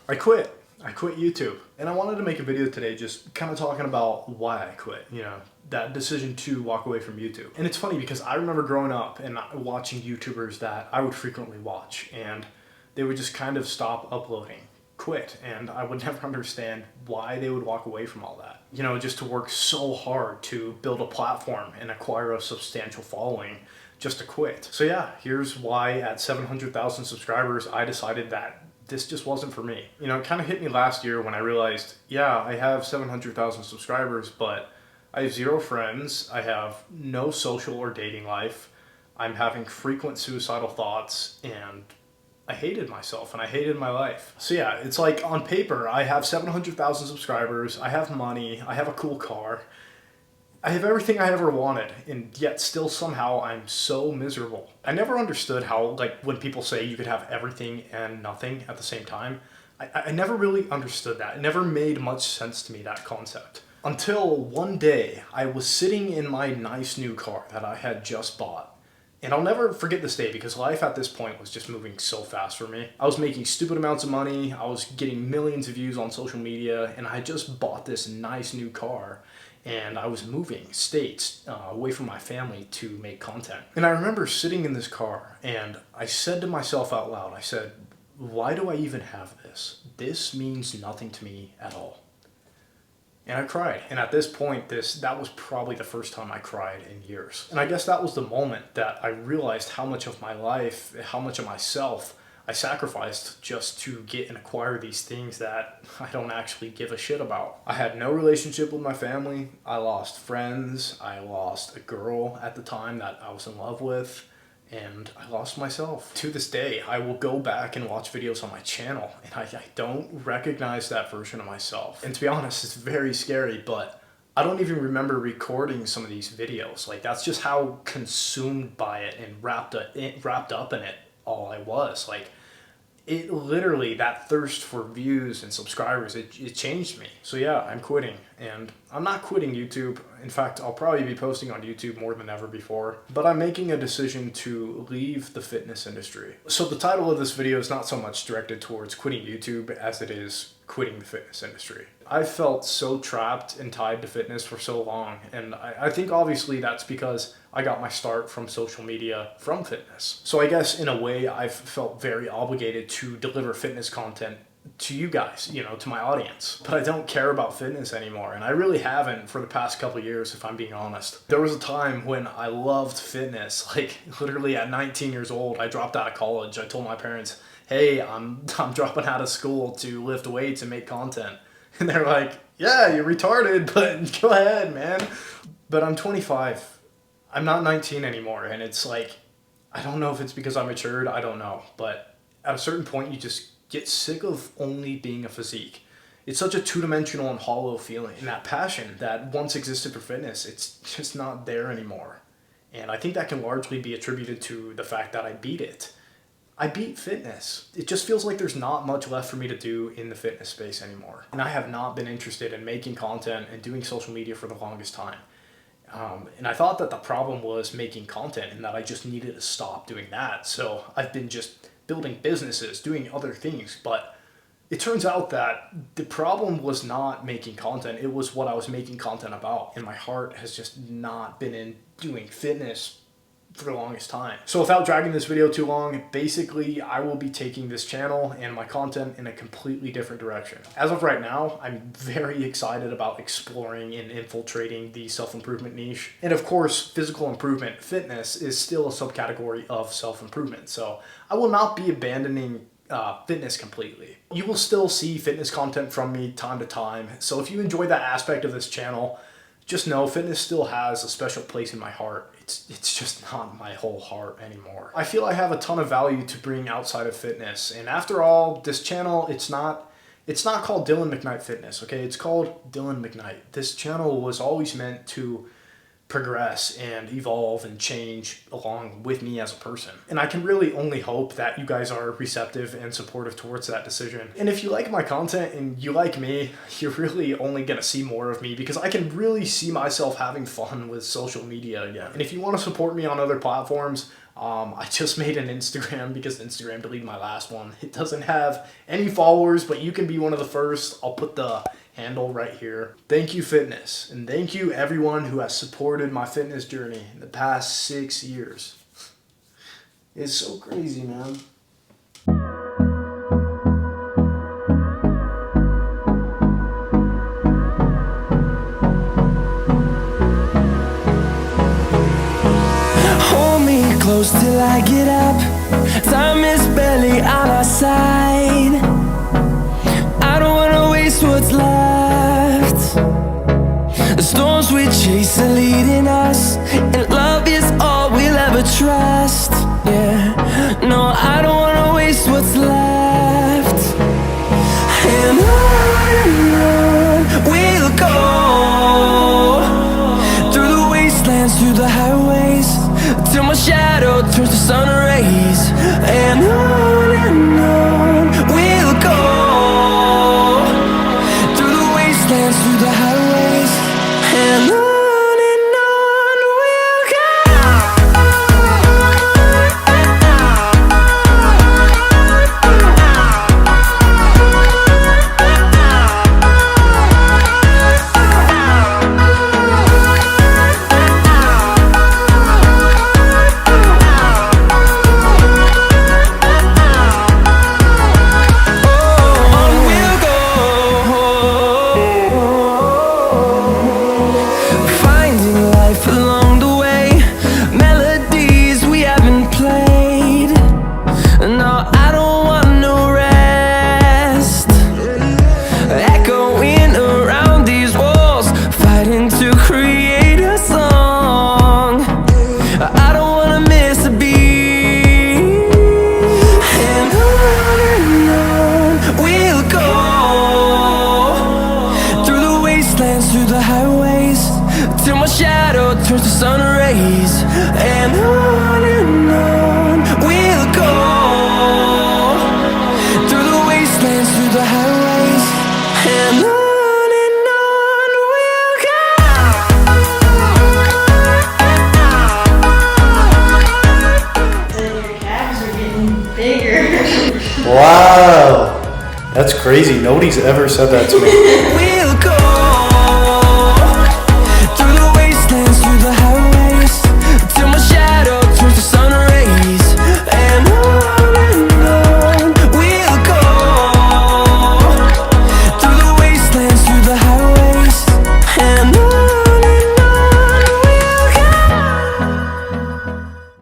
I quit. I quit YouTube. And I wanted to make a video today just kind of talking about why I quit, that decision to walk away from YouTube. And it's funny because I remember growing up and watching YouTubers that I would frequently watch, and they would just kind of stop uploading, quit, and I would never understand why they would walk away from all that. Just to work so hard to build a platform and acquire a substantial following just to quit. So yeah, here's why at 700,000 subscribers, I decided that this just wasn't for me. It kind of hit me last year when I realized, yeah, I have 700,000 subscribers, but I have zero friends. I have no social or dating life. I'm having frequent suicidal thoughts, and I hated myself and I hated my life. So yeah, it's like on paper, I have 700,000 subscribers. I have money. I have a cool car. I have everything I ever wanted, and yet still somehow I'm so miserable. I never understood how, when people say you could have everything and nothing at the same time, I never really understood that. It never made much sense to me, that concept. Until one day, I was sitting in my nice new car that I had just bought. And I'll never forget this day because life at this point was just moving so fast for me. I was making stupid amounts of money, I was getting millions of views on social media, and I just bought this nice new car. And I was moving states away from my family to make content. And I remember sitting in this car and I said to myself out loud, I said, why do I even have this? This means nothing to me at all. And I cried. And at this point, that was probably the first time I cried in years. And I guess that was the moment that I realized how much of my life, how much of myself I sacrificed just to get and acquire these things that I don't actually give a shit about. I had no relationship with my family. I lost friends. I lost a girl at the time that I was in love with. And I lost myself. To this day, I will go back and watch videos on my channel, and I don't recognize that version of myself. And to be honest, it's very scary, but I don't even remember recording some of these videos. That's just how consumed by it and wrapped up in it all I was. It literally, that thirst for views and subscribers, it changed me. So yeah, I'm quitting. And I'm not quitting YouTube. In fact, I'll probably be posting on YouTube more than ever before. But I'm making a decision to leave the fitness industry. So the title of this video is not so much directed towards quitting YouTube as it is quitting the fitness industry. I felt so trapped and tied to fitness for so long, and I think obviously that's because I got my start from social media from fitness. So I guess in a way I've felt very obligated to deliver fitness content to you guys, to my audience. But I don't care about fitness anymore, and I really haven't for the past couple of years, if I'm being honest. There was a time when I loved fitness, literally at 19 years old, I dropped out of college. I told my parents, hey, I'm dropping out of school to lift weights and make content. And they're like, yeah, you're retarded, but go ahead, man. But I'm 25. I'm not 19 anymore. And it's I don't know if it's because I matured. I don't know. But at a certain point, you just get sick of only being a physique. It's such a two-dimensional and hollow feeling. And that passion that once existed for fitness, it's just not there anymore. And I think that can largely be attributed to the fact that I beat it. I beat fitness. It just feels like there's not much left for me to do in the fitness space anymore. And I have not been interested in making content and doing social media for the longest time. And I thought that the problem was making content and that I just needed to stop doing that. So I've been just building businesses, doing other things. But it turns out that the problem was not making content. It was what I was making content about. And my heart has just not been in doing fitness for the longest time. So without dragging this video too long, basically I will be taking this channel and my content in a completely different direction. As of right now, I'm very excited about exploring and infiltrating the self-improvement niche. And of course, physical improvement, fitness is still a subcategory of self-improvement. So I will not be abandoning fitness completely. You will still see fitness content from me time to time. So if you enjoy that aspect of this channel, just know fitness still has a special place in my heart. It's just not my whole heart anymore. I feel I have a ton of value to bring outside of fitness. And after all, this channel, it's not called Dylan McKnight Fitness, okay? It's called Dylan McKnight. This channel was always meant to progress and evolve and change along with me as a person. And I can really only hope that you guys are receptive and supportive towards that decision. And if you like my content and you like me, you're really only gonna see more of me because I can really see myself having fun with social media again. And if you want to support me on other platforms, I just made an Instagram because Instagram deleted my last one. It doesn't have any followers, but you can be one of the first. I'll put the handle right here. Thank you, fitness. And thank you, everyone who has supported my fitness journey in the past 6 years. It's so crazy, man. Close till I get up. Time is barely on our side. I don't wanna waste what's left. The storms we chase are leading us, and love is all we'll ever trust. Yeah, no, I don't wanna waste what's left. And on we'll go, through the wastelands, through the highways, till my shadow turns to sun rays. And on we'll go, through the wastelands, through the highways, and on we'll go. Through the highways, till my shadow turns to sun rays. And on we'll go, through the wastelands, through the highways, and on we'll go. Then your calves are getting bigger. Wow, that's crazy. Nobody's ever said that to me.